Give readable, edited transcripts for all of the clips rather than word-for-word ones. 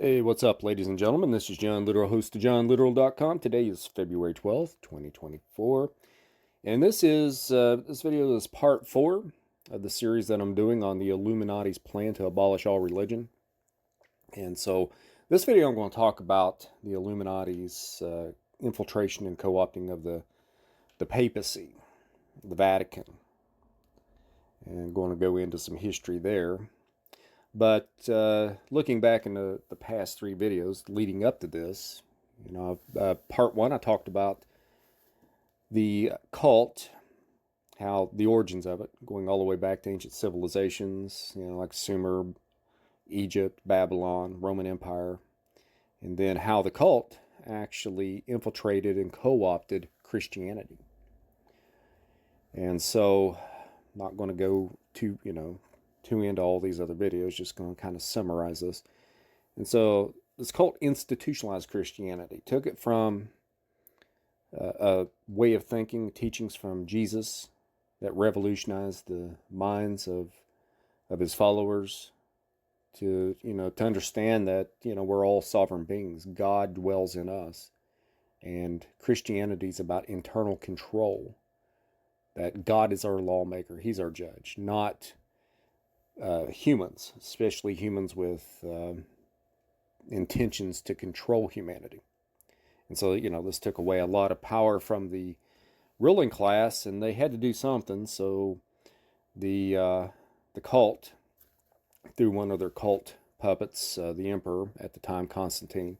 Hey, what's up, ladies and gentlemen? This is John Literal, host of JohnLiteral.com. Today is February 12th, 2024. And this video is part 4 of the series that I'm doing on the Illuminati's plan to abolish all religion. And so this video I'm going to talk about the Illuminati's infiltration and co-opting of the Papacy, the Vatican. And I'm going to go into some history there. But looking back in the past 3 videos leading up to this, part 1 I talked about the cult, how the origins of it, going all the way back to ancient civilizations, like Sumer, Egypt, Babylon, Roman Empire, and then how the cult actually infiltrated and co-opted Christianity. And so, I'm not going to go too into all these other videos, just going to kind of summarize this. And so this cult institutionalized Christianity, took it from a way of thinking, teachings from Jesus that revolutionized the minds of his followers to understand that we're all sovereign beings. God dwells in us, and Christianity is about internal control. That God is our lawmaker, He's our judge, not humans, especially humans with intentions to control humanity. And so, this took away a lot of power from the ruling class, and they had to do something. So the cult, through one of their cult puppets, the emperor at the time, Constantine,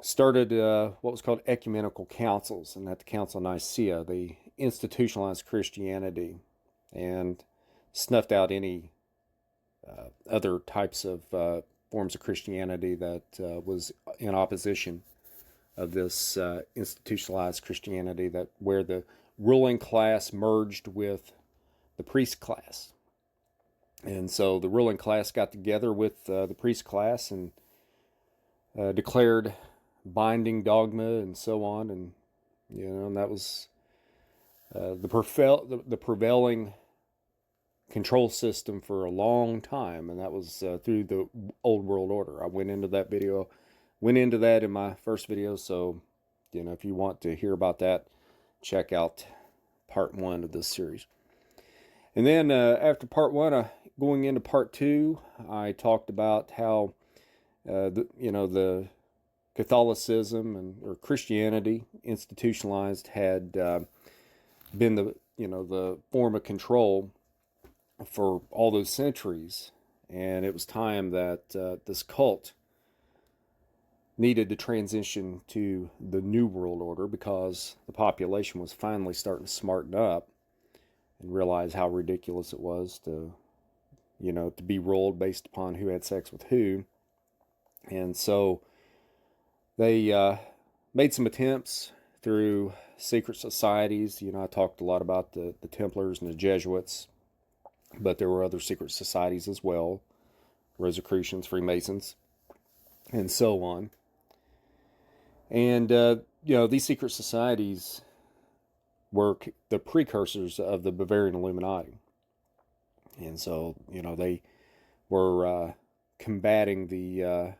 started what was called ecumenical councils. And at the Council of Nicaea, they institutionalized Christianity and snuffed out any other types of forms of Christianity that was in opposition of this institutionalized Christianity, that where the ruling class merged with the priest class. And so the ruling class got together with the priest class and declared binding dogma and so on, and and that was the prevailing control system for a long time, and that was through the old world order. I went into that in my first video, so if you want to hear about that, check out part 1 of this series. And then after part 1, going into part 2, I talked about how the Catholicism or Christianity institutionalized had been the form of control for all those centuries, and it was time that this cult needed to transition to the New World Order, because the population was finally starting to smarten up and realize how ridiculous it was to be ruled based upon who had sex with who. And so they made some attempts through secret societies. I talked a lot about the Templars and the Jesuits, but there were other secret societies as well, Rosicrucians, Freemasons, and so on. And these secret societies were the precursors of the Bavarian Illuminati. And so they were combating the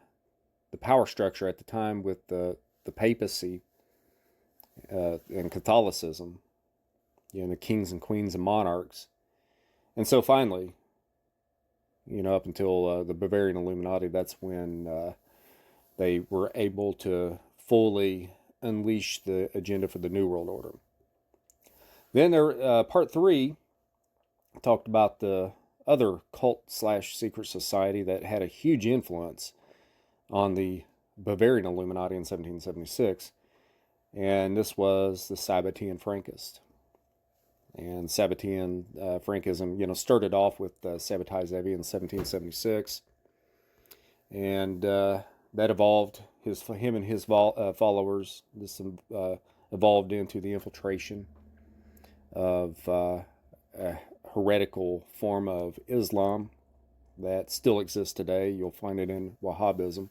power structure at the time with the Papacy and Catholicism, the kings and queens and monarchs. And so finally, up until the Bavarian Illuminati, that's when they were able to fully unleash the agenda for the New World Order. Then part 3 talked about the other cult/secret society that had a huge influence on the Bavarian Illuminati in 1776, and this was the Sabbatean Frankists. And Sabbatean Frankism, started off with Sabbatai Zevi in 1776, and that evolved. Him and his followers. This evolved into the infiltration of a heretical form of Islam that still exists today. You'll find it in Wahhabism.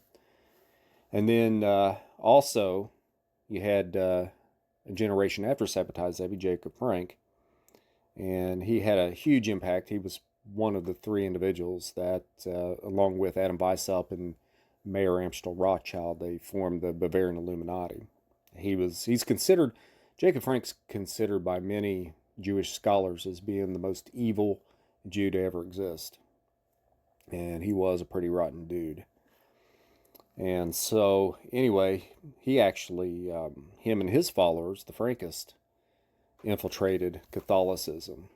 And then also you had a generation after Sabbatai Zevi, Jacob Frank, and he had a huge impact. He was one of the 3 individuals that, along with Adam Weishaupt and Mayor Amstel Rothschild, they formed the Bavarian Illuminati. He's considered, Jacob Frank's considered by many Jewish scholars as being the most evil Jew to ever exist. And he was a pretty rotten dude. And so, anyway, he actually, him and his followers, the Frankists, infiltrated Catholicism.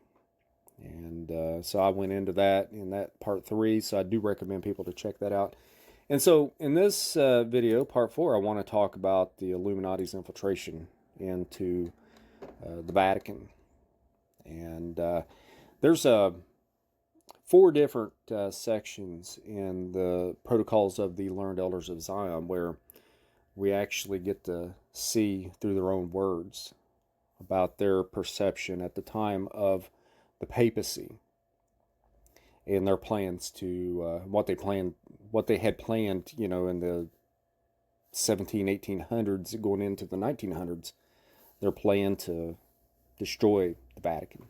And so I went into that in that part 3, so I do recommend people to check that out. And so in this video, part 4, I want to talk about the Illuminati's infiltration into the Vatican. And there's 4 different sections in the Protocols of the Learned Elders of Zion where we actually get to see through their own words about their perception at the time of the papacy and their plans to what they had planned, you know, in the 1800s going into the 1900s, their plan to destroy the Vatican.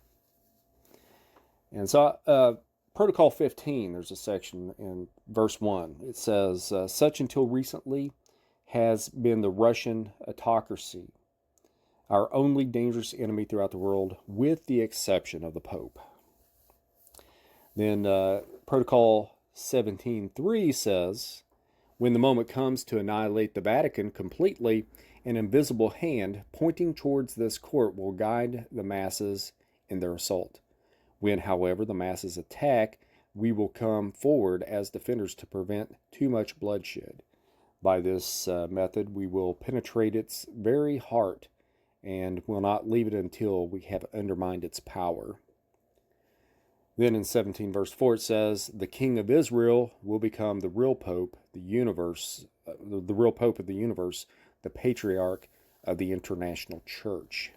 And so Protocol 15, there's a section in verse 1. It says, such until recently has been the Russian autocracy, our only dangerous enemy throughout the world, with the exception of the Pope. Then Protocol 17.3 says, when the moment comes to annihilate the Vatican completely, an invisible hand pointing towards this court will guide the masses in their assault. When, however, the masses attack, we will come forward as defenders to prevent too much bloodshed. By this method, we will penetrate its very heart and will not leave it until we have undermined its power. Then in 17 verse 4 it says, the King of Israel will become the real Pope, the real Pope of the universe, the Patriarch of the International Church.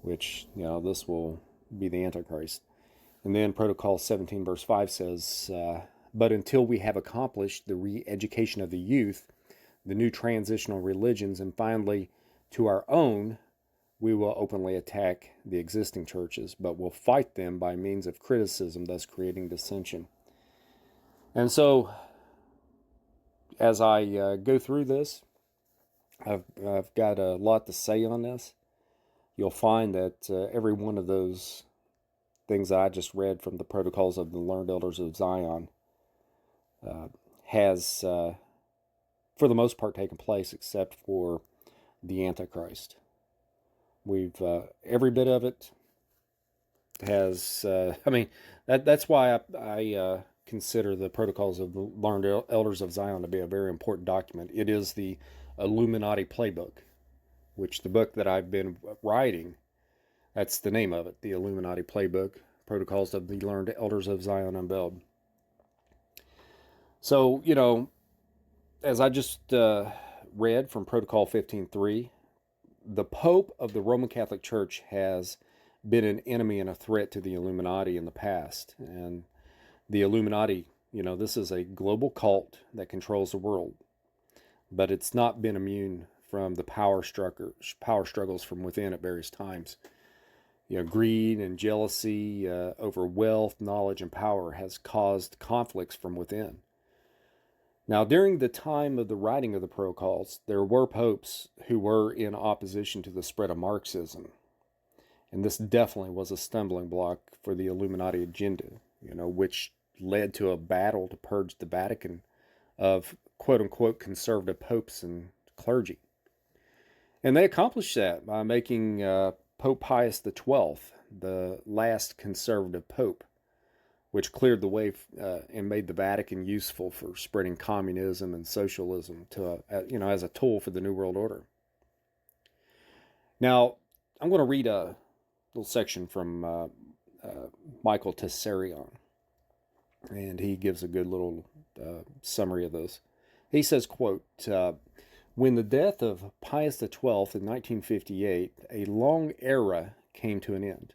Which, you know, this will be the Antichrist. And then Protocol 17 verse 5 says, but until we have accomplished the re-education of the youth, the new transitional religions, and finally to our own, we will openly attack the existing churches, but will fight them by means of criticism, thus creating dissension. And so, as I go through this, I've got a lot to say on this. You'll find that every one of those things that I just read from the Protocols of the Learned Elders of Zion has, for the most part, taken place, except for the Antichrist. We've every bit of it has. I mean, that's why I consider the Protocols of the Learned Elders of Zion to be a very important document. It is the Illuminati playbook, which the book that I've been writing, that's the name of it, the Illuminati playbook, Protocols of the Learned Elders of Zion Unveiled. So, you know, as I just read from Protocol 15.3, the Pope of the Roman Catholic Church has been an enemy and a threat to the Illuminati in the past. And the Illuminati, you know, this is a global cult that controls the world. But it's not been immune from the power struggles from within at various times. You know, greed and jealousy over wealth, knowledge, and power has caused conflicts from within. Now, during the time of the writing of the Protocols, there were popes who were in opposition to the spread of Marxism. And this definitely was a stumbling block for the Illuminati agenda, you know, which led to a battle to purge the Vatican of quote-unquote conservative popes and clergy. And they accomplished that by making Pope Pius XII the last conservative pope, which cleared the way and made the Vatican useful for spreading communism and socialism to, you know, as a tool for the New World Order. Now, I'm going to read a little section from Michael Tessarion, and he gives a good little summary of this. He says, quote, when the death of Pius XII in 1958, a long era came to an end.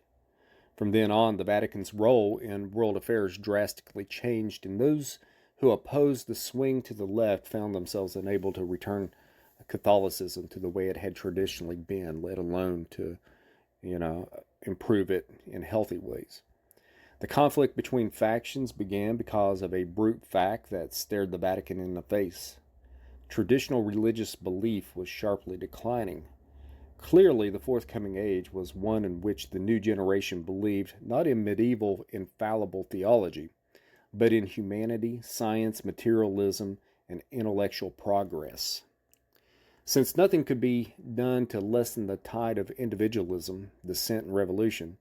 From then on, the Vatican's role in world affairs drastically changed, and those who opposed the swing to the left found themselves unable to return Catholicism to the way it had traditionally been, let alone to, you know, improve it in healthy ways. The conflict between factions began because of a brute fact that stared the Vatican in the face. Traditional religious belief was sharply declining. Clearly, the forthcoming age was one in which the new generation believed not in medieval infallible theology, but in humanity, science, materialism, and intellectual progress. Since nothing could be done to lessen the tide of individualism, dissent, and revolution,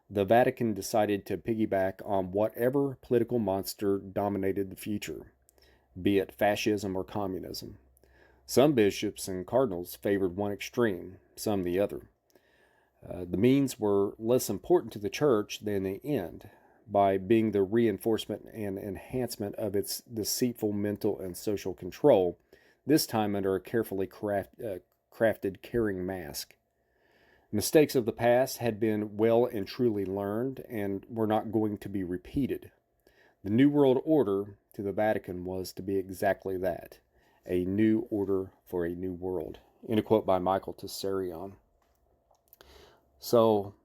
the Vatican decided to piggyback on whatever political monster dominated the future, be it fascism or communism. Some bishops and cardinals favored one extreme, some the other. The means were less important to the church than the end, by being the reinforcement and enhancement of its deceitful mental and social control, this time under a carefully crafted caring mask. Mistakes of the past had been well and truly learned and were not going to be repeated. The New World Order to the Vatican was to be exactly that, a new order for a new world. End quote by Michael Tessarion. So,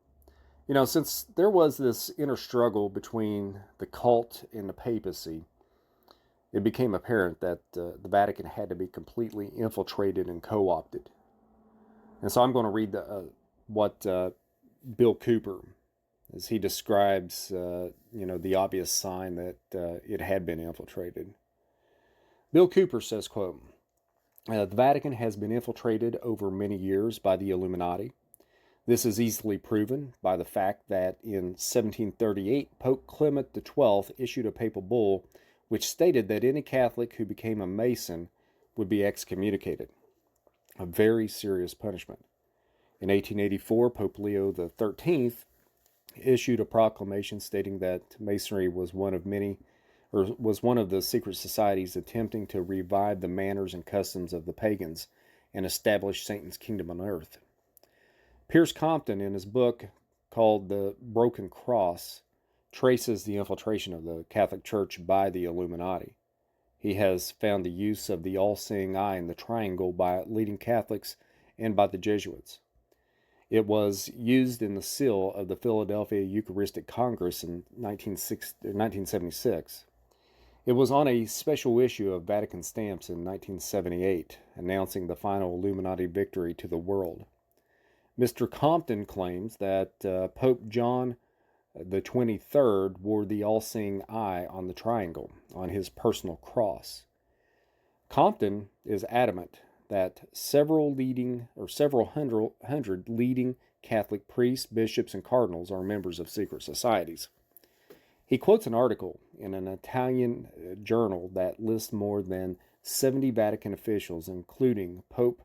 since there was this inner struggle between the cult and the papacy, it became apparent that the Vatican had to be completely infiltrated and co-opted. And so I'm going to read what Bill Cooper, as he describes, the obvious sign that it had been infiltrated. Bill Cooper says, quote, the Vatican has been infiltrated over many years by the Illuminati. This is easily proven by the fact that in 1738, Pope Clement XII issued a papal bull which stated that any Catholic who became a Mason would be excommunicated, a very serious punishment. In 1884, Pope Leo XIII issued a proclamation stating that Masonry was one of the secret societies attempting to revive the manners and customs of the pagans and establish Satan's kingdom on earth. Pierce Compton, in his book called The Broken Cross, traces the infiltration of the Catholic Church by the Illuminati. He has found the use of the all-seeing eye in the triangle by leading Catholics and by the Jesuits. It was used in the seal of the Philadelphia Eucharistic Congress in 1976. It was on a special issue of Vatican Stamps in 1978, announcing the final Illuminati victory to the world. Mr. Compton claims that Pope John the 23rd wore the all-seeing eye on the triangle on his personal cross. Compton is adamant that several hundred leading Catholic priests, bishops, and cardinals are members of secret societies. He quotes an article in an Italian journal that lists more than 70 Vatican officials, including Pope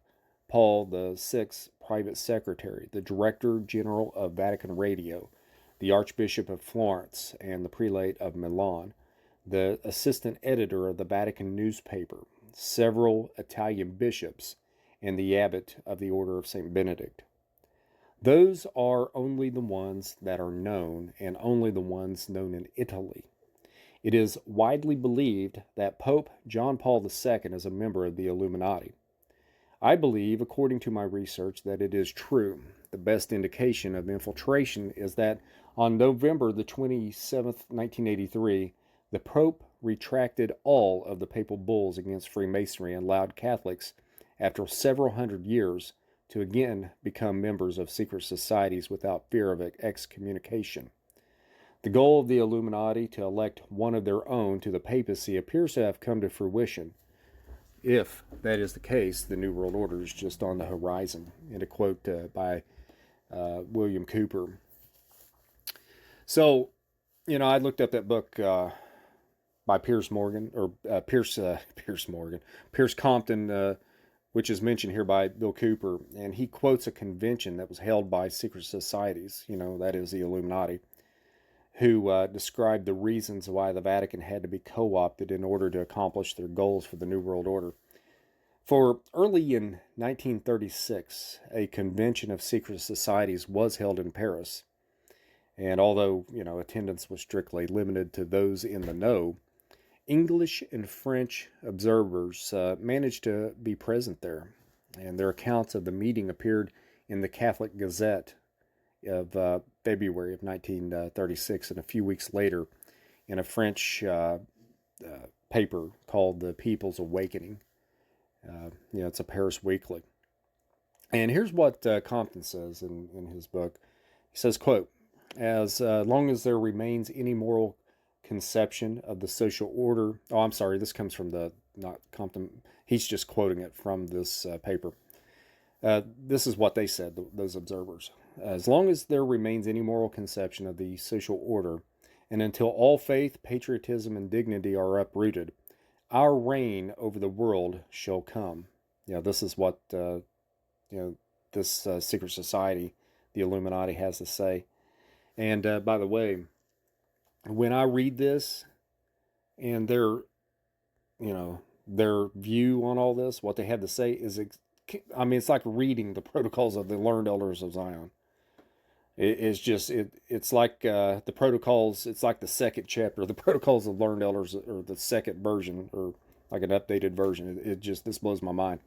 Paul VI's private secretary, the Director General of Vatican Radio, the Archbishop of Florence and the Prelate of Milan, the assistant editor of the Vatican newspaper, several Italian bishops, and the abbot of the Order of St. Benedict. Those are only the ones that are known, and only the ones known in Italy. It is widely believed that Pope John Paul II is a member of the Illuminati. I believe, according to my research, that it is true. The best indication of infiltration is that on November the 27th, 1983, the Pope retracted all of the papal bulls against Freemasonry and allowed Catholics, after several hundred years, to again become members of secret societies without fear of excommunication. The goal of the Illuminati to elect one of their own to the papacy appears to have come to fruition. If that is the case, the New World Order is just on the horizon. And a quote by William Cooper. So, I looked up that book by Pierce Compton, which is mentioned here by Bill Cooper, and he quotes a convention that was held by secret societies, that is the Illuminati, who described the reasons why the Vatican had to be co-opted in order to accomplish their goals for the New World Order. For early in 1936, a convention of secret societies was held in Paris, and although, attendance was strictly limited to those in the know, English and French observers managed to be present there, and their accounts of the meeting appeared in the Catholic Gazette of February of 1936, and a few weeks later in a French paper called The People's Awakening. It's a Paris weekly. And here's what Compton says in his book. He says, quote, as long as there remains any moral conception of the social order. Oh, I'm sorry. This comes from not Compton. He's just quoting it from this paper. This is what they said, those observers. As long as there remains any moral conception of the social order, and until all faith, patriotism, and dignity are uprooted, our reign over the world shall come. This is what this secret society, the Illuminati, has to say. And by the way, when I read this and their view on all this, what they have to say is, it's like reading the protocols of the learned elders of Zion. It's like the protocols. It's like the second chapter, the protocols of learned elders, or the second version, or like an updated version. This blows my mind.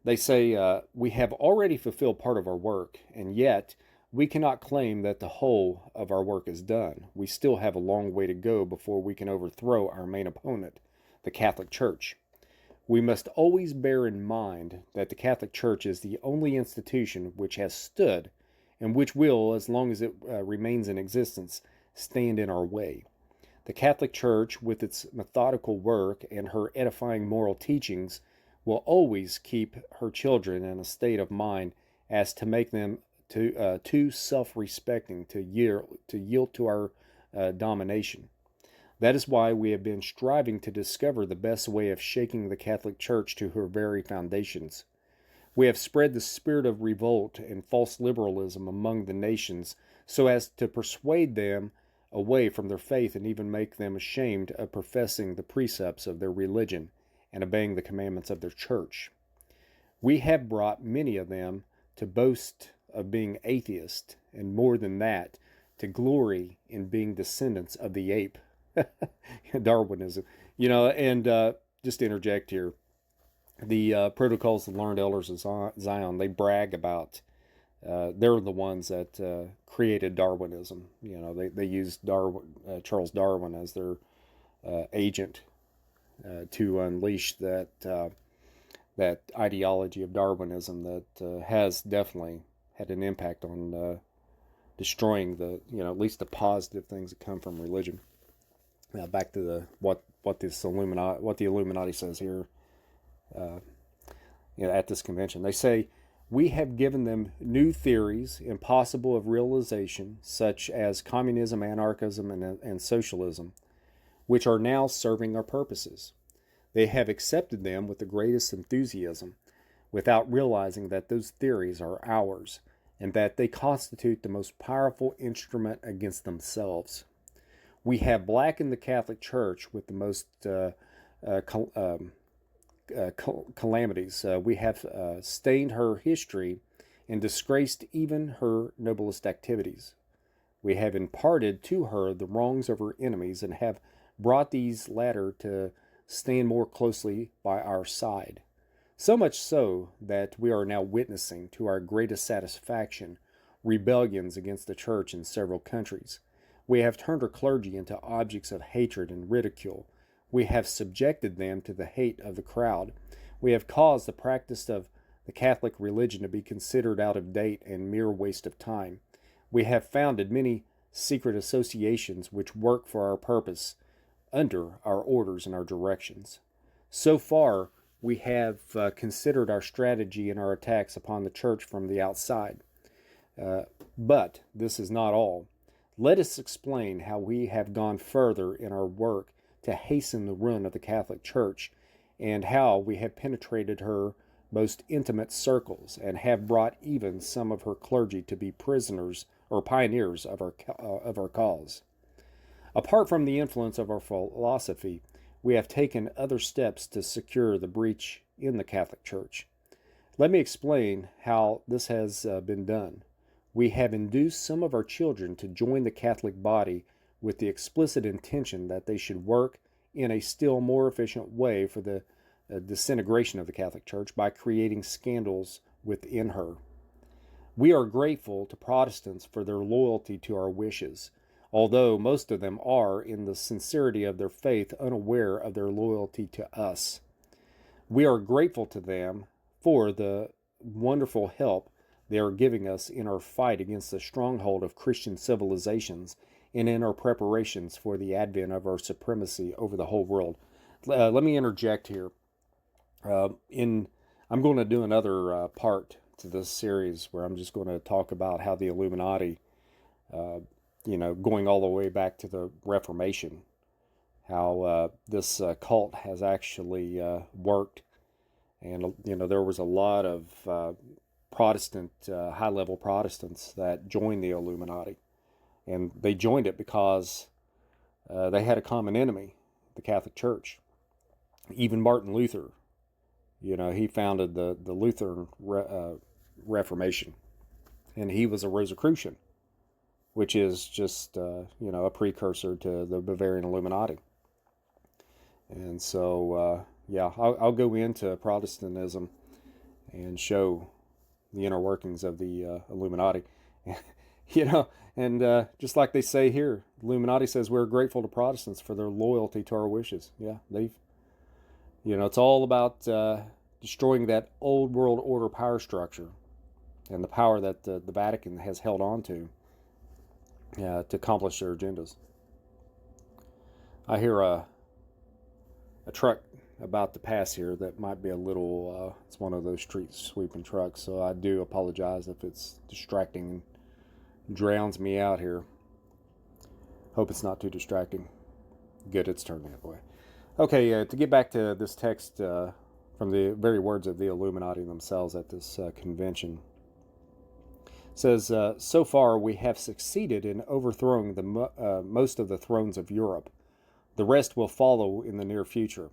They say, we have already fulfilled part of our work, and yet we cannot claim that the whole of our work is done. We still have a long way to go before we can overthrow our main opponent, the Catholic Church. We must always bear in mind that the Catholic Church is the only institution which has stood, and which will, as long as it remains in existence, stand in our way. The Catholic Church, with its methodical work and her edifying moral teachings, will always keep her children in a state of mind as to make them too self-respecting to yield to our domination. That is why we have been striving to discover the best way of shaking the Catholic Church to her very foundations. We have spread the spirit of revolt and false liberalism among the nations so as to persuade them away from their faith and even make them ashamed of professing the precepts of their religion and obeying the commandments of their church. We have brought many of them to boast of being atheists, and more than that, to glory in being descendants of the ape. Darwinism. And just to interject here, the protocols of learned elders of Zion, they brag about, they're the ones that created Darwinism. They used Charles Darwin as their agent to unleash that ideology of Darwinism that has definitely had an impact on destroying at least the positive things that come from religion. Now back to what the Illuminati says here at this convention. They say, we have given them new theories impossible of realization, such as communism, anarchism, and socialism, which are now serving our purposes. They have accepted them with the greatest enthusiasm, without realizing that those theories are ours, and that they constitute the most powerful instrument against themselves. We have blackened the Catholic Church with the most calamities. We have stained her history and disgraced even her noblest activities. We have imparted to her the wrongs of her enemies and have brought these latter to stand more closely by our side. So much so that we are now witnessing, to our greatest satisfaction, rebellions against the Church in several countries. We have turned our clergy into objects of hatred and ridicule. We have subjected them to the hate of the crowd. We have caused the practice of the Catholic religion to be considered out of date and mere waste of time. We have founded many secret associations which work for our purpose under our orders and our directions. So far, we have considered our strategy and our attacks upon the Church from the outside. But this is not all. Let us explain how we have gone further in our work to hasten the ruin of the Catholic Church, and how we have penetrated her most intimate circles and have brought even some of her clergy to be prisoners or pioneers of our cause. Apart from the influence of our philosophy, we have taken other steps to secure the breach in the Catholic Church. Let me explain how this has been done. We have induced some of our children to join the Catholic body with the explicit intention that they should work in a still more efficient way for the disintegration of the Catholic Church by creating scandals within her. We are grateful to Protestants for their loyalty to our wishes, although most of them are, in the sincerity of their faith, unaware of their loyalty to us. We are grateful to them for the wonderful help they are giving us in our fight against the stronghold of Christian civilizations and in our preparations for the advent of our supremacy over the whole world. Let me interject here. I'm going to do another part to this series where I'm just going to talk about how the Illuminati, going all the way back to the Reformation, how this cult has actually worked. And, there was a lot of high-level Protestants that joined the Illuminati. And they joined it because they had a common enemy, the Catholic Church. Even Martin Luther, he founded the Lutheran Reformation. And he was a Rosicrucian, which is just, a precursor to the Bavarian Illuminati. And so, I'll go into Protestantism and show the inner workings of the Illuminati. And just like they say here, Illuminati says we're grateful to Protestants for their loyalty to our wishes. Yeah, it's all about destroying that old world order power structure and the power that the Vatican has held on to accomplish their agendas. I hear a truck about to pass here that might be a little, it's one of those street sweeping trucks, so I do apologize if it's distracting and drowns me out here. Hope it's not too distracting. Good, it's turned that way. Okay, to get back to this text from the very words of the Illuminati themselves at this convention. It says, so far we have succeeded in overthrowing most of the thrones of Europe. The rest will follow in the near future.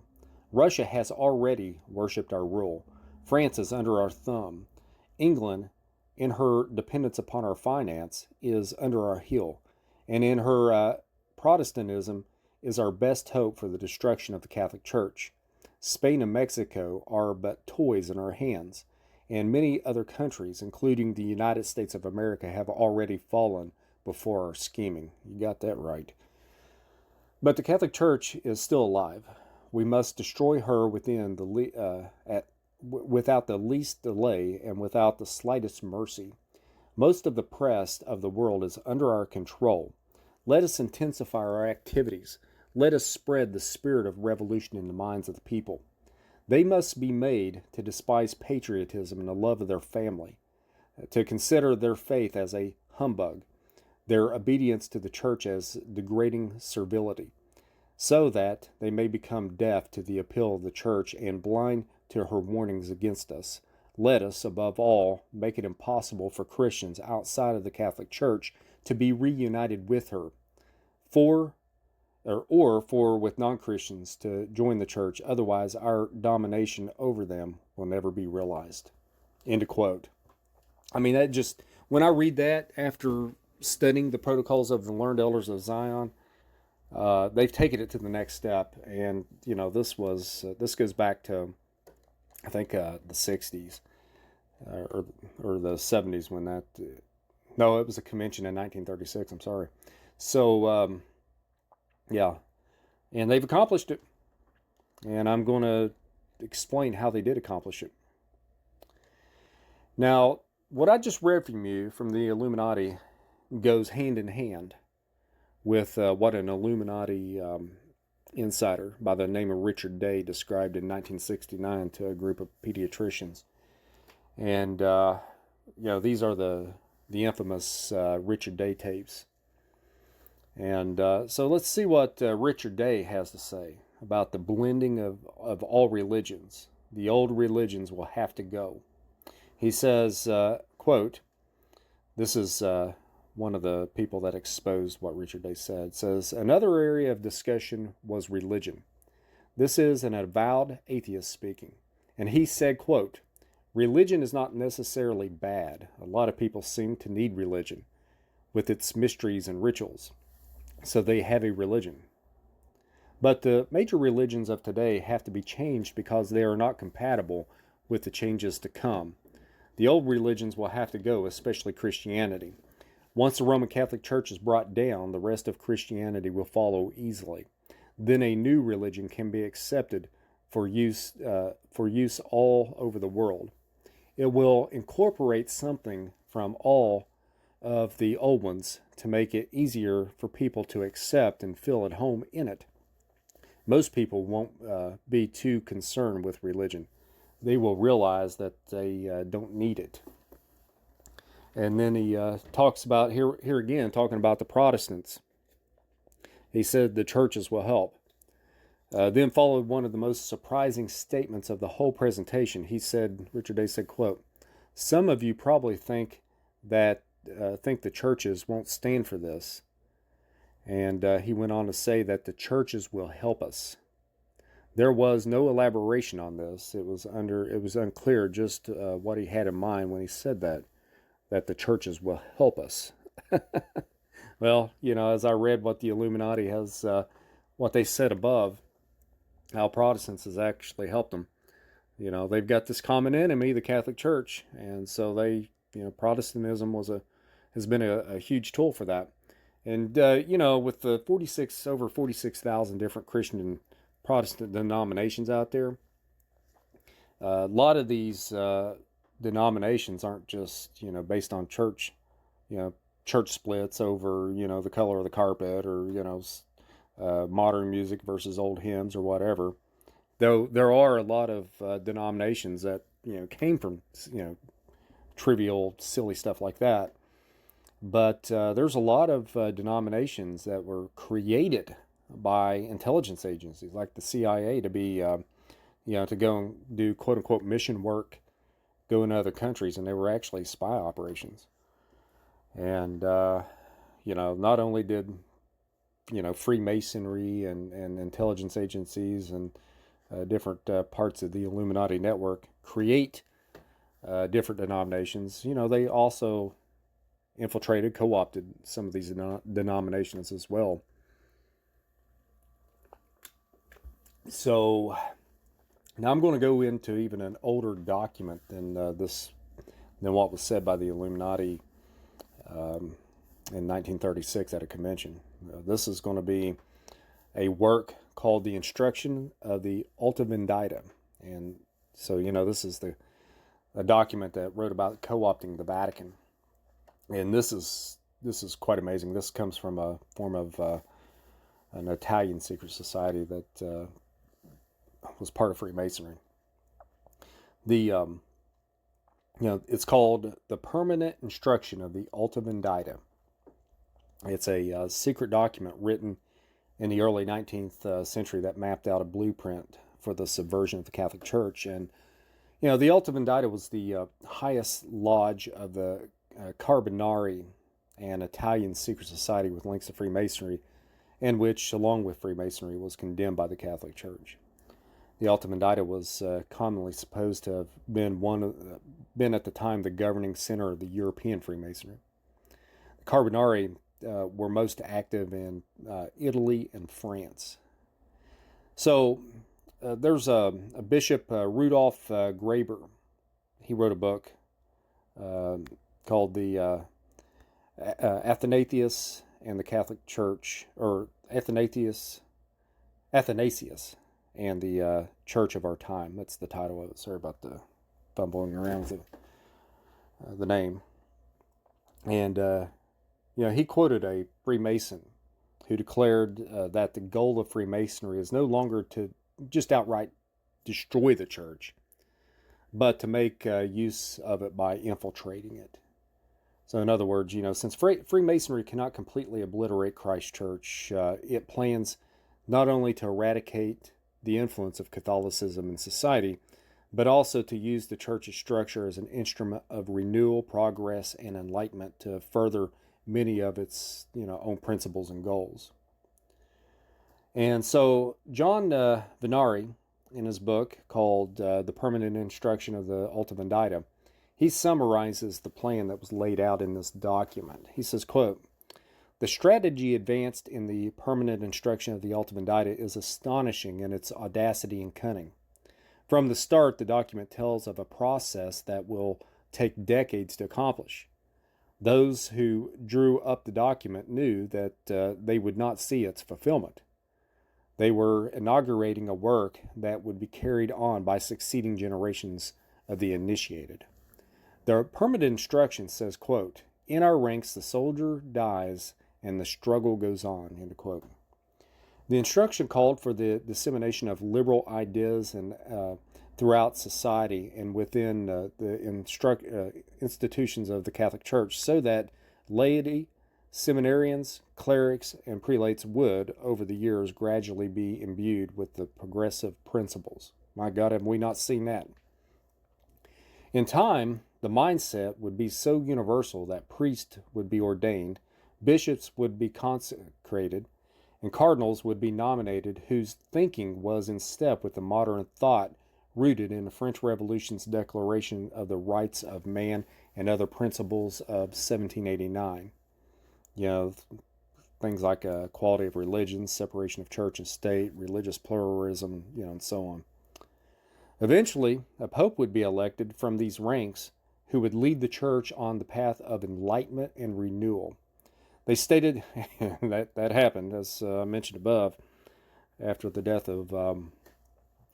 Russia has already worshipped our rule. France is under our thumb. England, in her dependence upon our finance, is under our heel. And in her Protestantism is our best hope for the destruction of the Catholic Church. Spain and Mexico are but toys in our hands. And many other countries, including the United States of America, have already fallen before our scheming. You got that right. But the Catholic Church is still alive. We must destroy her without the least delay and without the slightest mercy. Most of the press of the world is under our control. Let us intensify our activities. Let us spread the spirit of revolution in the minds of the people. They must be made to despise patriotism and the love of their family, to consider their faith as a humbug, their obedience to the church as degrading servility, so that they may become deaf to the appeal of the church and blind to her warnings against us. Let us, above all, make it impossible for Christians outside of the Catholic Church to be reunited with her, or with non-Christians to join the church. Otherwise, our domination over them will never be realized. End of quote. I mean, when I read that after studying the protocols of the learned elders of Zion, they've taken it to the next step. And, this goes back to, I think, the 60s or the 70s when that, no, it was a convention in 1936. I'm sorry. So, and they've accomplished it. And I'm going to explain how they did accomplish it. Now, what I just read from you from the Illuminati goes hand in hand with what an Illuminati insider by the name of Richard Day described in 1969 to a group of pediatricians. And, these are the infamous Richard Day tapes. And so let's see what Richard Day has to say about the blending of all religions. The old religions will have to go. He says, quote, this is one of the people that exposed what Richard Day said, says, another area of discussion was religion. This is an avowed atheist speaking. And he said, quote, religion is not necessarily bad. A lot of people seem to need religion with its mysteries and rituals. So they have a religion. But the major religions of today have to be changed because they are not compatible with the changes to come. The old religions will have to go, especially Christianity. Once the Roman Catholic Church is brought down, the rest of Christianity will follow easily. Then a new religion can be accepted for use all over the world. It will incorporate something from all of the old ones to make it easier for people to accept and feel at home in it. Most people won't be too concerned with religion. They will realize that they don't need it. And then he talks about, here again, talking about the Protestants. He said the churches will help. Then followed one of the most surprising statements of the whole presentation. He said, Richard Day said, quote, "Some of you probably think that the churches won't stand for this." And he went on to say that the churches will help us. There was no elaboration on this. It was unclear just what he had in mind when he said that the churches will help us. Well, as I read what the Illuminati has, what they said above, how Protestants has actually helped them. They've got this common enemy, the Catholic Church, and so Protestantism has been a huge tool for that. And with the over 46,000 different Christian and Protestant denominations out there, a lot of these denominations aren't just based on church splits over the color of the carpet, or modern music versus old hymns or whatever. Though there are a lot of denominations that came from trivial, silly stuff like that. But there's a lot of denominations that were created by intelligence agencies like the CIA to be, to go and do quote unquote mission work, go into other countries, and they were actually spy operations. And not only did Freemasonry and intelligence agencies and different parts of the Illuminati network create different denominations, they also infiltrated, co-opted some of these denominations as well. So now I'm going to go into even an older document than what was said by the Illuminati in 1936 at a convention. This is going to be a work called The Instruction of the Alta Vendita. And so, this is a document that wrote about co-opting the Vatican. And this is quite amazing. This comes from a form of an Italian secret society that was part of Freemasonry. It's called The Permanent Instruction of the Alta Vendita. It's a secret document written in the early 19th century that mapped out a blueprint for the subversion of the Catholic Church. And, the Alta Vendita was the highest lodge of the Carbonari, an Italian secret society with links to Freemasonry, and which, along with Freemasonry, was condemned by the Catholic Church. The Alta Vendita was commonly supposed to have been at the time the governing center of the European Freemasonry. The Carbonari were most active in Italy and France. So there's a Bishop, Rudolf Graber. He wrote a book called the Athanasius and the Catholic Church, or Athanasius and the Church of Our Time. That's the title of it. Sorry about the fumbling around with the name. And he quoted a Freemason who declared that the goal of Freemasonry is no longer to just outright destroy the church, but to make use of it by infiltrating it. So in other words, since Freemasonry cannot completely obliterate Christ's church, it plans not only to eradicate the influence of Catholicism in society, but also to use the church's structure as an instrument of renewal, progress, and enlightenment to further many of its own principles and goals. And so John Venari, in his book called The Permanent Instruction of the Alta Vendita, he summarizes the plan that was laid out in this document. He says, quote, "The strategy advanced in the Permanent Instruction of the Alta Vendita is astonishing in its audacity and cunning. From the start, the document tells of a process that will take decades to accomplish. Those who drew up the document knew that they would not see its fulfillment. They were inaugurating a work that would be carried on by succeeding generations of the initiated. The permanent instruction says, quote, "In our ranks the soldier dies and the struggle goes on," end quote. The instruction called for the dissemination of liberal ideas and throughout society and within the institutions of the Catholic Church, so that laity, seminarians, clerics, and prelates would, over the years, gradually be imbued with the progressive principles. My God, have we not seen that? In time, the mindset would be so universal that priests would be ordained, bishops would be consecrated, and cardinals would be nominated whose thinking was in step with the modern thought rooted in the French Revolution's Declaration of the Rights of Man and other principles of 1789. You know, things like equality of religions, separation of church and state, religious pluralism, and so on. Eventually, a pope would be elected from these ranks who would lead the church on the path of enlightenment and renewal. They stated that happened, as I mentioned above, after the death of,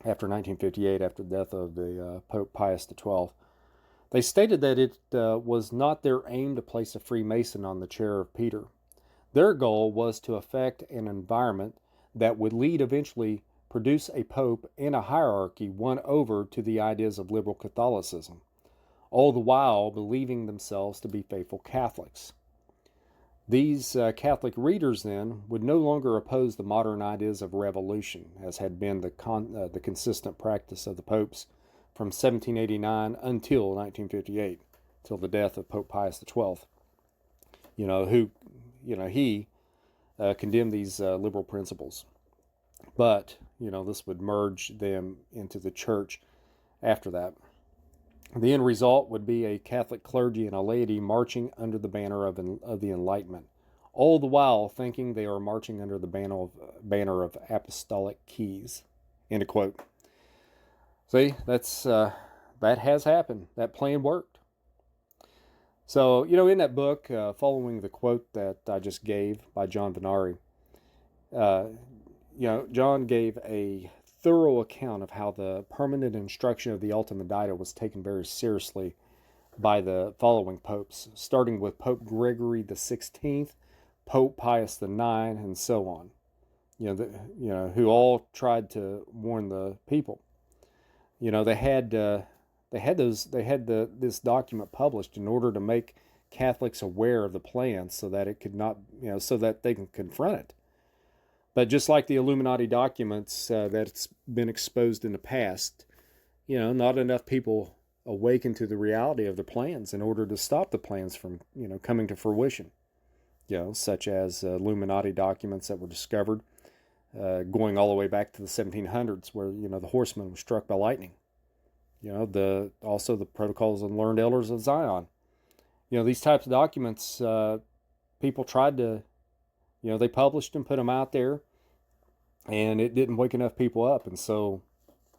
after 1958, after the death of the Pope Pius XII. They stated that it was not their aim to place a Freemason on the chair of Peter. Their goal was to effect an environment that would lead eventually produce a pope and a hierarchy won over to the ideas of liberal Catholicism, all the while believing themselves to be faithful Catholics. These Catholic readers, then, would no longer oppose the modern ideas of revolution, as had been the consistent practice of the popes from 1789 until 1958, till the death of Pope Pius XII. He condemned these liberal principles. But, this would merge them into the church after that. The end result would be a Catholic clergy and a laity marching under the banner of the Enlightenment, all the while thinking they are marching under the banner of apostolic keys. End of quote. See, that has happened. That plan worked. So, in that book, following the quote that I just gave by John Venari, John gave a thorough account of how the permanent instruction of the Ultima Dita was taken very seriously by the following popes, starting with Pope Gregory XVI, Pope Pius IX, and so on. Who all tried to warn the people. They had this document published in order to make Catholics aware of the plan, so that it could not, so that they can confront it. But just like the Illuminati documents that's been exposed in the past, not enough people awaken to the reality of the plans in order to stop the plans from, coming to fruition. Such as Illuminati documents that were discovered going all the way back to the 1700s, where, the horseman was struck by lightning. Also the protocols of the learned elders of Zion. These types of documents, people tried to, they published and put them out there, and it didn't wake enough people up. And so,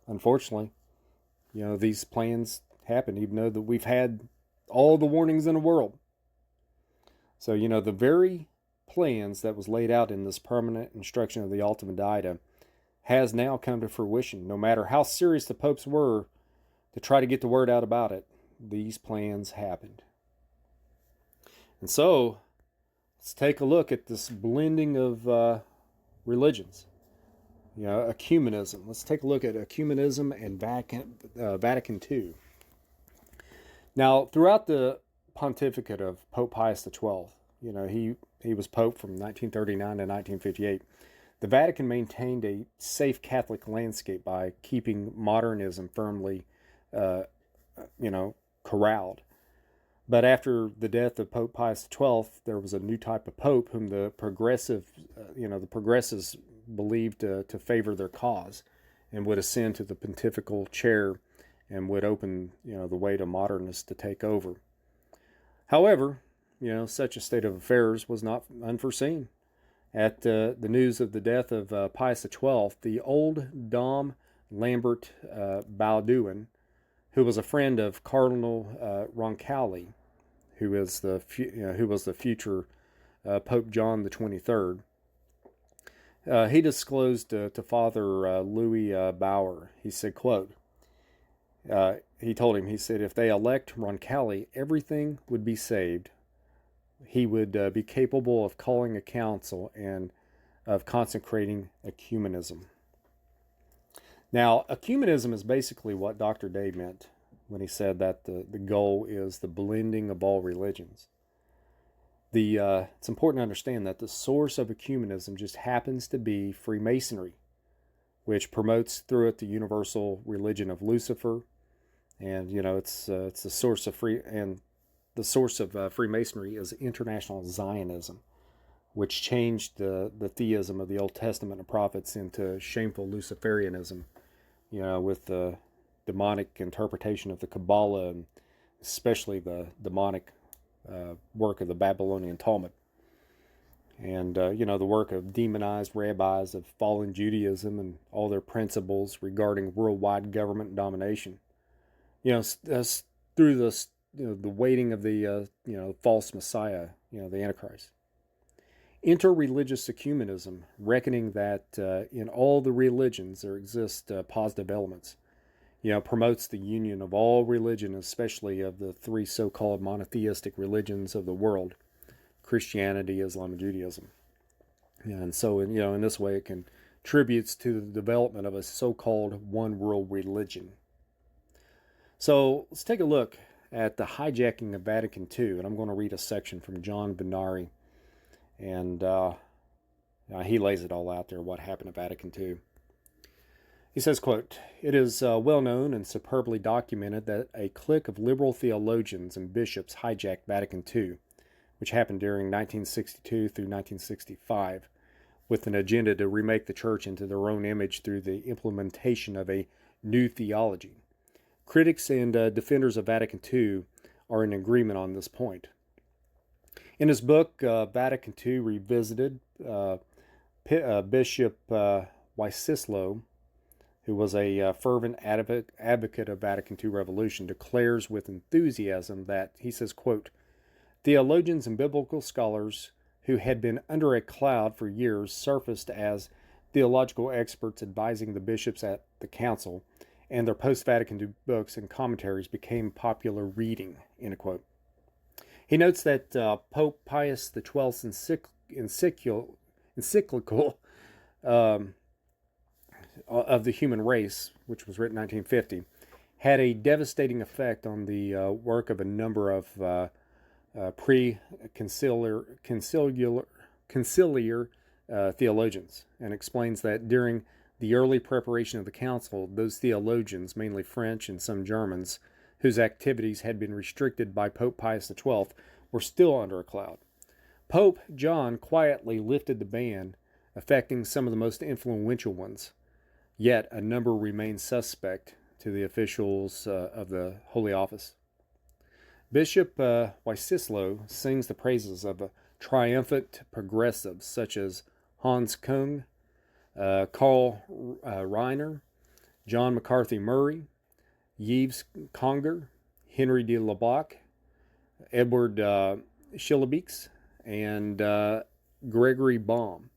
unfortunately, these plans happened, even though that we've had all the warnings in the world. So, the very plans that was laid out in this permanent instruction of the Ultima Dita has now come to fruition. No matter how serious the popes were to try to get the word out about it, these plans happened. And so, let's take a look at this blending of religions. Ecumenism. Let's take a look at Ecumenism and Vatican II. Now, throughout the pontificate of Pope Pius XII, he was pope from 1939 to 1958. The Vatican maintained a safe Catholic landscape by keeping modernism firmly, corralled. But after the death of Pope Pius XII, there was a new type of pope whom the progressives believed to favor their cause, and would ascend to the pontifical chair and would open, the way to modernists to take over. However, such a state of affairs was not unforeseen. At the news of the death of Pius XII, the old Dom Lambert Baldwin, who was a friend of Cardinal Roncalli, who was the future Pope John the 23rd. He disclosed to Father Louis Bauer. He said, quote, he told him, he said, if they elect Roncalli, everything would be saved. He would be capable of calling a council and of consecrating ecumenism. Now, ecumenism is basically what Dr. Day meant when he said that the goal is the blending of all religions. It's important to understand that the source of ecumenism just happens to be Freemasonry, which promotes through it the universal religion of Lucifer, and it's the source of Freemasonry is international Zionism, which changed the theism of the Old Testament and prophets into shameful Luciferianism, with the demonic interpretation of the Kabbalah and especially the demonic work of the Babylonian Talmud. And, the work of demonized rabbis of fallen Judaism and all their principles regarding worldwide government and domination. Through this, the waiting of the, false Messiah, the Antichrist. Interreligious ecumenism, reckoning that in all the religions there exist positive elements, promotes the union of all religion, especially of the three so-called monotheistic religions of the world, Christianity, Islam, and Judaism. And so, in this way, it contributes to the development of a so-called one-world religion. So let's take a look at the hijacking of Vatican II, and I'm going to read a section from John Benari, and he lays it all out there, what happened at Vatican II. He says, quote, "It is well known and superbly documented that a clique of liberal theologians and bishops hijacked Vatican II, which happened during 1962 through 1965, with an agenda to remake the church into their own image through the implementation of a new theology. Critics and defenders of Vatican II are in agreement on this point." In his book, Vatican II Revisited, Bishop Wojtyła, who was a fervent advocate of Vatican II revolution, declares with enthusiasm that, he says, quote, "Theologians and biblical scholars who had been under a cloud for years surfaced as theological experts advising the bishops at the council, and their post-Vatican II books and commentaries became popular reading," end quote. He notes that Pope Pius XII's encyclical of the human race, which was written in 1950, had a devastating effect on the work of a number of conciliar theologians, and explains that during the early preparation of the council, those theologians, mainly French and some Germans, whose activities had been restricted by Pope Pius XII, were still under a cloud. Pope John quietly lifted the ban, affecting some of the most influential ones. Yet a number remain suspect to the officials of the Holy Office. Bishop Wojtyła sings the praises of triumphant progressives such as Hans Kung, Karl Reiner, John McCarthy Murray, Yves Conger, Henry de Labac, Edward Schillebeeckx, and Gregory Baum,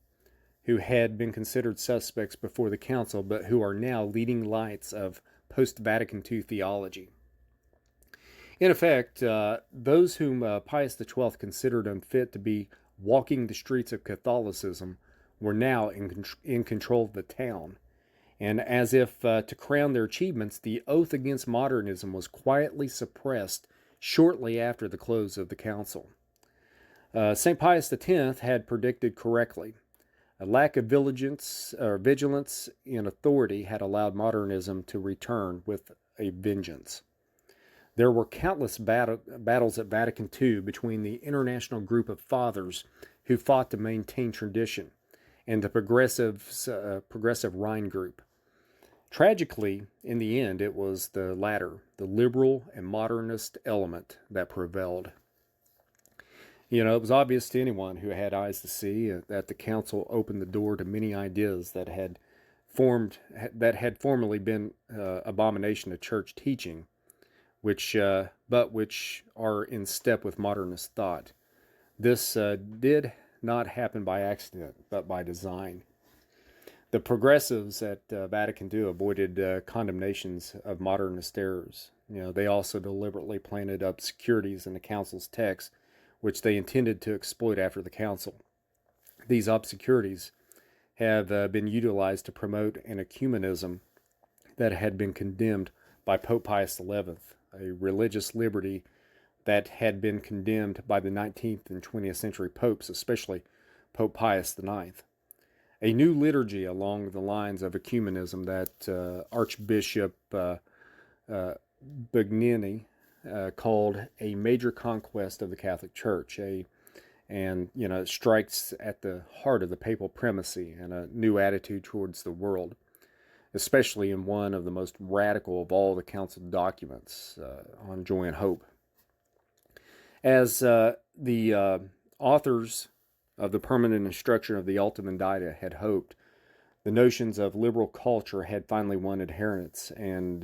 who had been considered suspects before the council, but who are now leading lights of post-Vatican II theology. In effect, those whom Pius XII considered unfit to be walking the streets of Catholicism were now in control of the town. And as if to crown their achievements, the oath against modernism was quietly suppressed shortly after the close of the council. St. Pius X had predicted correctly. A lack of vigilance in authority had allowed modernism to return with a vengeance. There were countless battles at Vatican II between the international group of fathers who fought to maintain tradition and the progressive Rhine group. Tragically, in the end, it was the latter, the liberal and modernist element, that prevailed. It was obvious to anyone who had eyes to see that the council opened the door to many ideas that had formerly been abomination to church teaching, which are in step with modernist thought. This did not happen by accident, but by design. The progressives at Vatican II avoided condemnations of modernist errors. They also deliberately planted obscurities in the council's text, which they intended to exploit after the council. These obscurities have been utilized to promote an ecumenism that had been condemned by Pope Pius XI, a religious liberty that had been condemned by the 19th and 20th century popes, especially Pope Pius IX. A new liturgy along the lines of ecumenism that Archbishop Bugnini called a major conquest of the Catholic Church, and it strikes at the heart of the papal primacy and a new attitude towards the world, especially in one of the most radical of all the council documents on joy and hope. As the authors of the permanent instruction of the Alta Vendita had hoped, the notions of liberal culture had finally won adherents and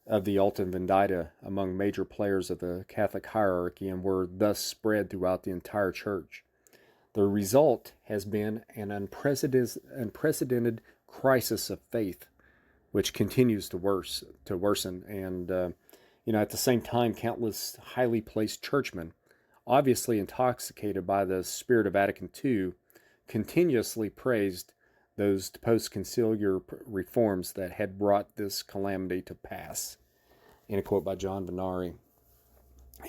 of the Alta Vendita among major players of the Catholic hierarchy and were thus spread throughout the entire church. The result has been an unprecedented crisis of faith, which continues to worsen. And at the same time, countless highly placed churchmen, obviously intoxicated by the spirit of Vatican II, continuously praised those post-conciliar reforms that had brought this calamity to pass. In a quote by John Venari.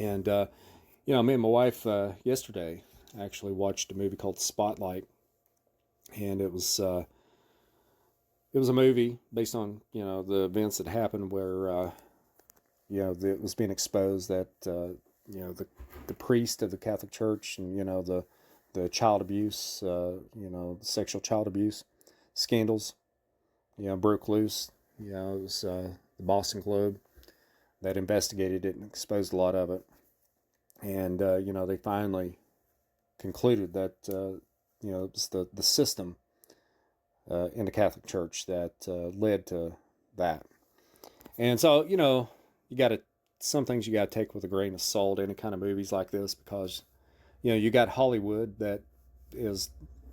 And, me and my wife yesterday actually watched a movie called Spotlight. And it was a movie based on, the events that happened where, it was being exposed that, the priest of the Catholic Church and, the child abuse, sexual child abuse scandals, broke loose. It was the Boston Globe that investigated it and exposed a lot of it. And, they finally concluded that, it was the system in the Catholic Church that led to that. And so, some things you got to take with a grain of salt, any kind of movies like this, because, you got Hollywood that is,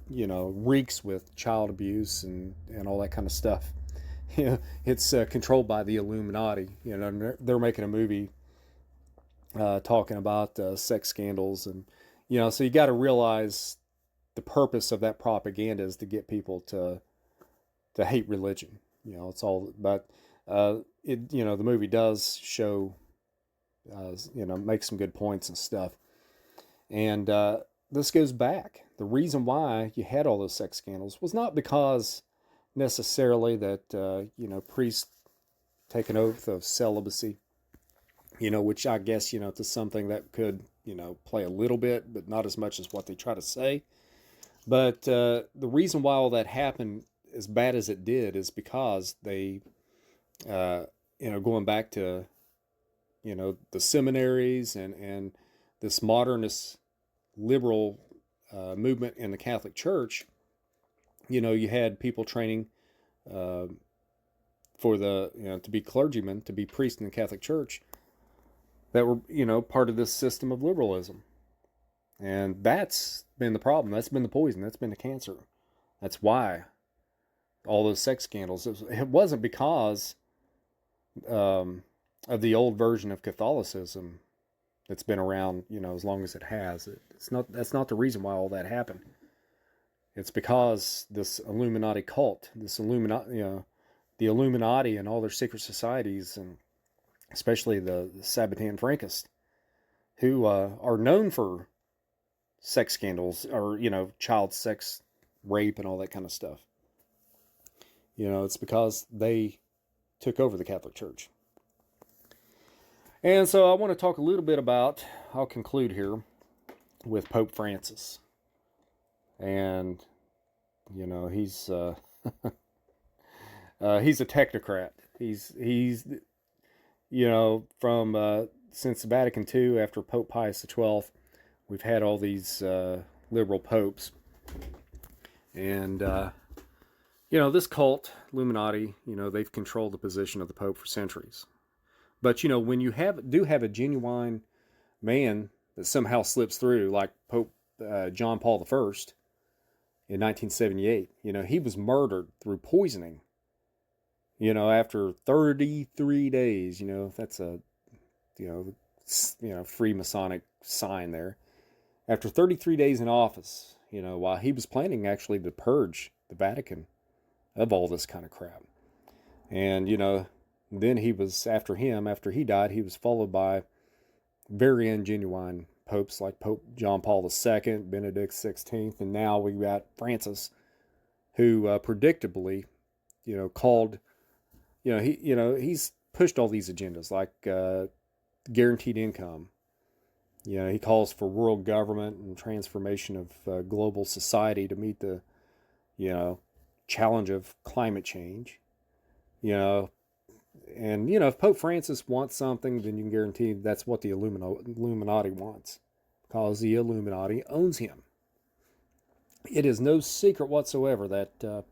reeks with child abuse and all that kind of stuff. It's controlled by the Illuminati. They're making a movie talking about sex scandals, and so you got to realize the purpose of that propaganda is to get people to hate religion. It's all. But the movie does show, make some good points and stuff, and this goes back. The reason why you had all those sex scandals was not because necessarily that, priests take an oath of celibacy, which I guess, to something that could, play a little bit, but not as much as what they try to say. But the reason why all that happened as bad as it did is because they, going back to, the seminaries and this modernist liberal movement in the Catholic Church, you had people training for the, to be clergymen, to be priests in the Catholic Church that were, part of this system of liberalism. And that's been the problem. That's been the poison. That's been the cancer. That's why all those sex scandals. It wasn't because of the old version of Catholicism that's been around, as long as it has. That's not the reason why all that happened. It's because this Illuminati cult, the Illuminati and all their secret societies, and especially the Sabbatean Frankists, who are known for sex scandals or, child sex rape and all that kind of stuff. It's because they took over the Catholic Church. And so I want to talk a little bit about, I'll conclude here with Pope Francis. And, he's he's a technocrat. He's from since Vatican II, after Pope Pius XII, we've had all these liberal popes. And, this cult, Illuminati, they've controlled the position of the Pope for centuries. But when you do have a genuine man that somehow slips through, like Pope John Paul I in 1978, he was murdered through poisoning. After 33 days, that's a Freemasonic sign there. After 33 days in office, while he was planning actually to purge the Vatican of all this kind of crap. And, then after he died, he was followed by very ungenuine popes like Pope John Paul II, Benedict XVI, and now we got Francis, who predictably, called, he's pushed all these agendas like guaranteed income. He calls for world government and transformation of global society to meet the, challenge of climate change. And if Pope Francis wants something, then you can guarantee that's what the Illuminati wants, because the Illuminati owns him. It is no secret whatsoever that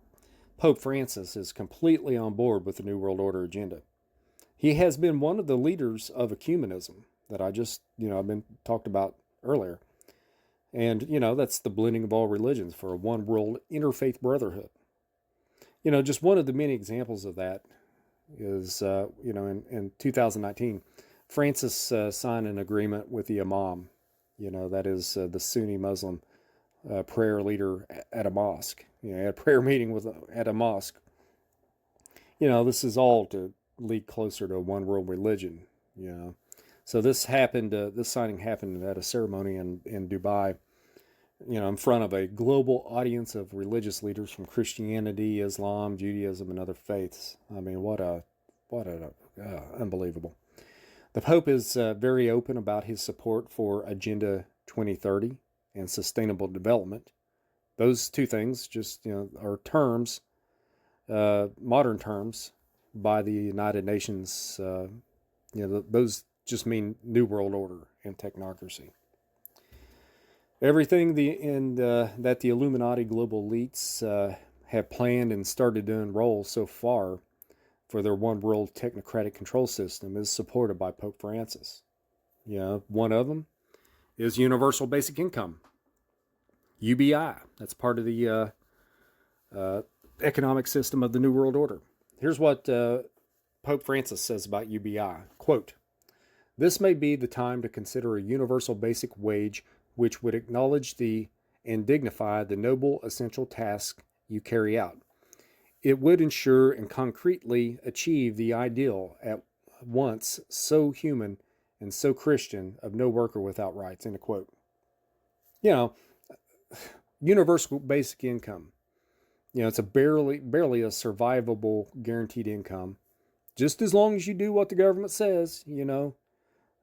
Pope Francis is completely on board with the New World Order agenda. He has been one of the leaders of Ecumenism that I just, I've been talked about earlier. And, that's the blending of all religions for a one world interfaith brotherhood. Just one of the many examples of that is, in 2019, Francis signed an agreement with the Imam, that is the Sunni Muslim prayer leader at a mosque. At a prayer meeting at a mosque. This is all to lead closer to a one world religion. So this signing happened at a ceremony in Dubai, in front of a global audience of religious leaders from Christianity, Islam, Judaism, and other faiths. I mean, what unbelievable. The Pope is very open about his support for Agenda 2030 and sustainable development. Those two things just, are terms, modern terms by the United Nations. Those just mean New World Order and technocracy. Everything that the Illuminati global elites have planned and started to enroll so far for their one world technocratic control system is supported by Pope Francis. One of them is universal basic income, UBI. That's part of the economic system of the New World Order. Here's what Pope Francis says about UBI. Quote, "This may be the time to consider a universal basic wage which would acknowledge and dignify the noble essential task you carry out. It would ensure and concretely achieve the ideal at once so human and so Christian of no worker without rights." End of quote. Universal basic income. It's a barely a survivable guaranteed income. Just as long as you do what the government says, you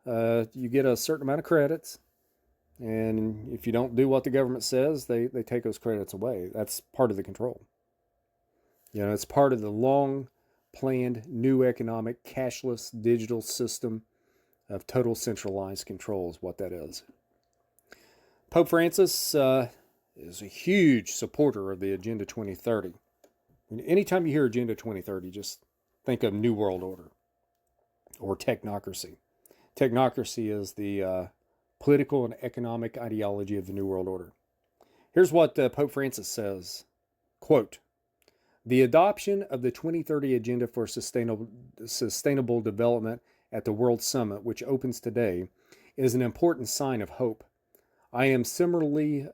get a certain amount of credits. And if you don't do what the government says, they take those credits away. That's part of the control. It's part of the long-planned new economic cashless digital system of total centralized control is what that is. Pope Francis is a huge supporter of the Agenda 2030. Anytime you hear Agenda 2030, just think of New World Order or technocracy. Technocracy is the political and economic ideology of the New World Order. Here's what Pope Francis says, quote, "The adoption of the 2030 Agenda for Sustainable Development at the World Summit, which opens today, is an important sign of hope. I am similarly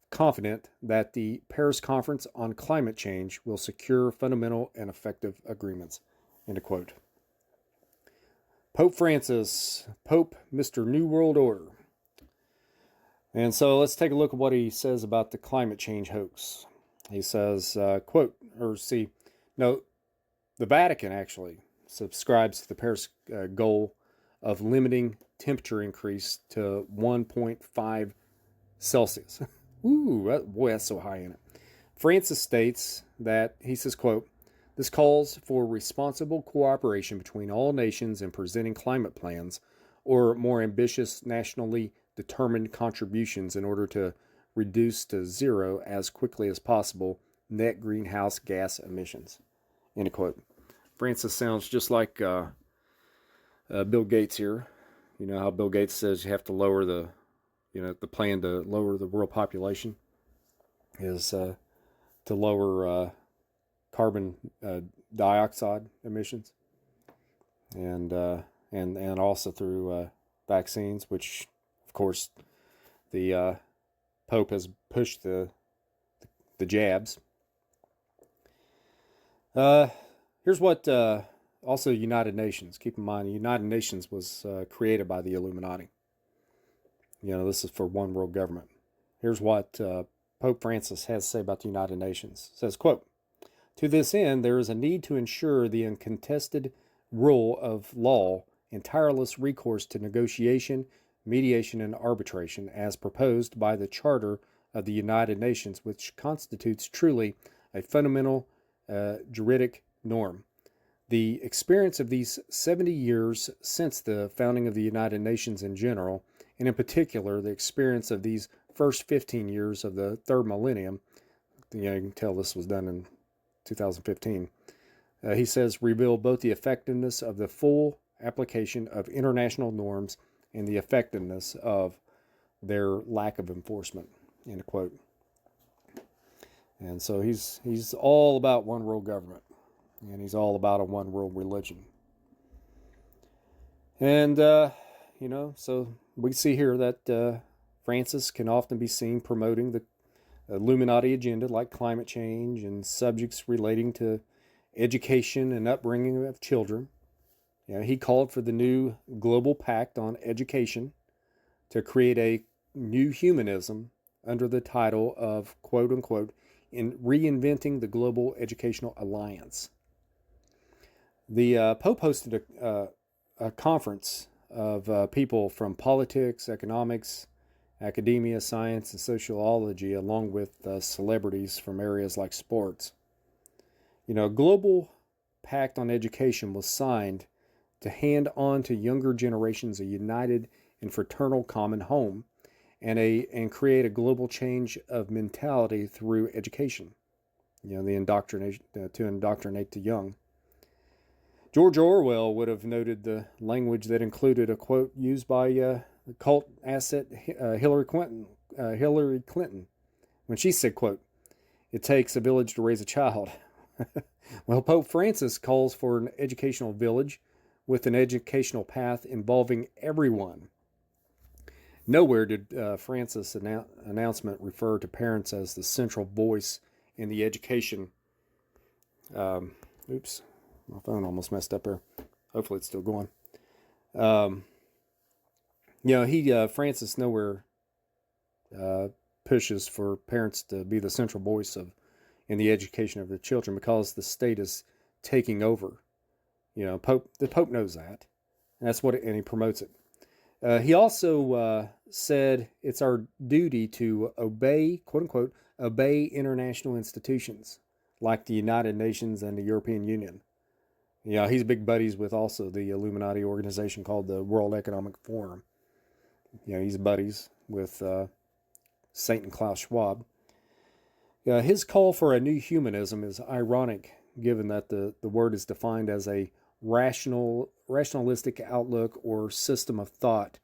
confident that the Paris Conference on Climate Change will secure fundamental and effective agreements." End of quote. Pope Francis, Pope Mr. New World Order. And so let's take a look at what he says about the climate change hoax. He says, quote, the Vatican actually subscribes to the Paris goal of limiting temperature increase to 1.5 Celsius. Ooh, boy, that's so high in it. Francis states that, he says, quote, "This calls for responsible cooperation between all nations in presenting climate plans or more ambitious nationally determined contributions in order to reduce to zero as quickly as possible net greenhouse gas emissions." End of quote. Francis sounds just like Bill Gates here. You know how Bill Gates says you have to lower the, the plan to lower the world population is to lower carbon dioxide emissions, and also through vaccines, which of course the Pope has pushed the jabs. Here's what also United Nations. Keep in mind, the United Nations was created by the Illuminati. This is for one world government. Here's what Pope Francis has to say about the United Nations. It says, quote, "To this end, there is a need to ensure the uncontested rule of law and tireless recourse to negotiation, mediation, and arbitration as proposed by the Charter of the United Nations, which constitutes truly a fundamental juridic norm. The experience of these 70 years since the founding of the United Nations in general, and in particular the experience of these first 15 years of the third millennium," you can tell this was done in 2015, he says, "reveal both the effectiveness of the full application of international norms and the effectiveness of their lack of enforcement," end quote. And so he's all about one world government, and he's all about a one world religion. And so we see here that Francis can often be seen promoting the Illuminati agenda, like climate change and subjects relating to education and upbringing of children. He called for the new global pact on education to create a new humanism under the title of, quote unquote, "in reinventing the global educational alliance." The Pope hosted a conference of people from politics, economics, academia, science, and sociology, along with celebrities from areas like sports. A global pact on education was signed to hand on to younger generations a united and fraternal common home, and create a global change of mentality through education. The indoctrination to indoctrinate the young. George Orwell would have noted the language that included a quote used by cult asset Hillary Clinton, when she said, quote, "It takes a village to raise a child." Well, Pope Francis calls for an educational village with an educational path involving everyone. Nowhere did Francis' announcement refer to parents as the central voice in the education. Oops, my phone almost messed up there. Hopefully it's still going. Francis nowhere pushes for parents to be the central voice in the education of their children, because the state is taking over. The Pope knows that, and he promotes it. He also said it's our duty to obey, quote unquote, obey international institutions like the United Nations and the European Union. He's big buddies with also the Illuminati organization called the World Economic Forum. He's buddies with Satan Klaus Schwab. His call for a new humanism is ironic, given that the word is defined as a rationalistic outlook or system of thought.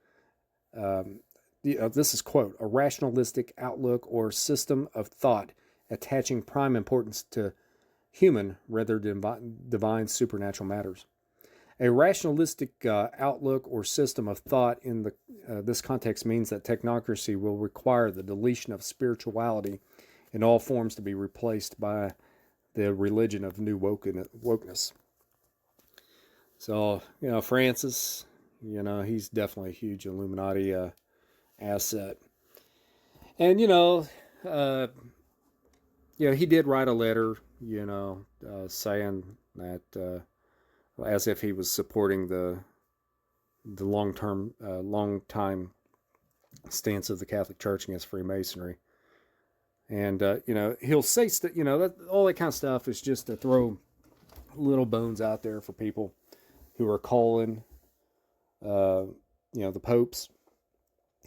This is, quote, "a rationalistic outlook or system of thought attaching prime importance to human rather than divine supernatural matters." A rationalistic outlook or system of thought in this context means that technocracy will require the deletion of spirituality in all forms to be replaced by the religion of new wokeness. So, Francis, he's definitely a huge Illuminati asset. And, he did write a letter, saying that, as if he was supporting the long time stance of the Catholic Church against Freemasonry. And, he'll say that all that kind of stuff is just to throw little bones out there for people who are calling, the popes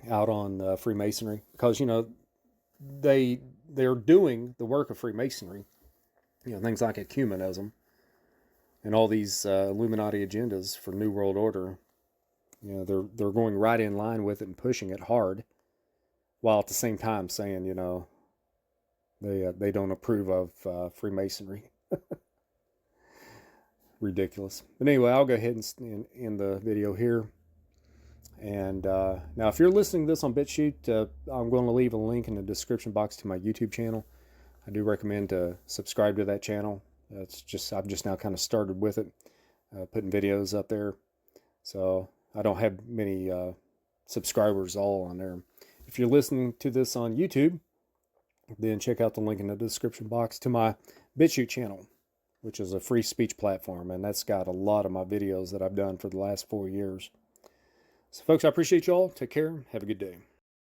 out on Freemasonry, because, they're doing the work of Freemasonry, things like Ecumenism and all these Illuminati agendas for New World Order. You know, they're going right in line with it and pushing it hard, while at the same time saying, you know, they don't approve of Freemasonry. Ridiculous. But anyway, I'll go ahead and end the video here. And now, if you're listening to this on BitChute, I'm going to leave a link in the description box to my YouTube channel. I do recommend to subscribe to that channel. I've just now kind of started with it, putting videos up there. So I don't have many subscribers all on there. If you're listening to this on YouTube, then check out the link in the description box to my BitChute channel, which is a free speech platform, and that's got a lot of my videos that I've done for the last 4 years. So folks, I appreciate you all. Take care. Have a good day.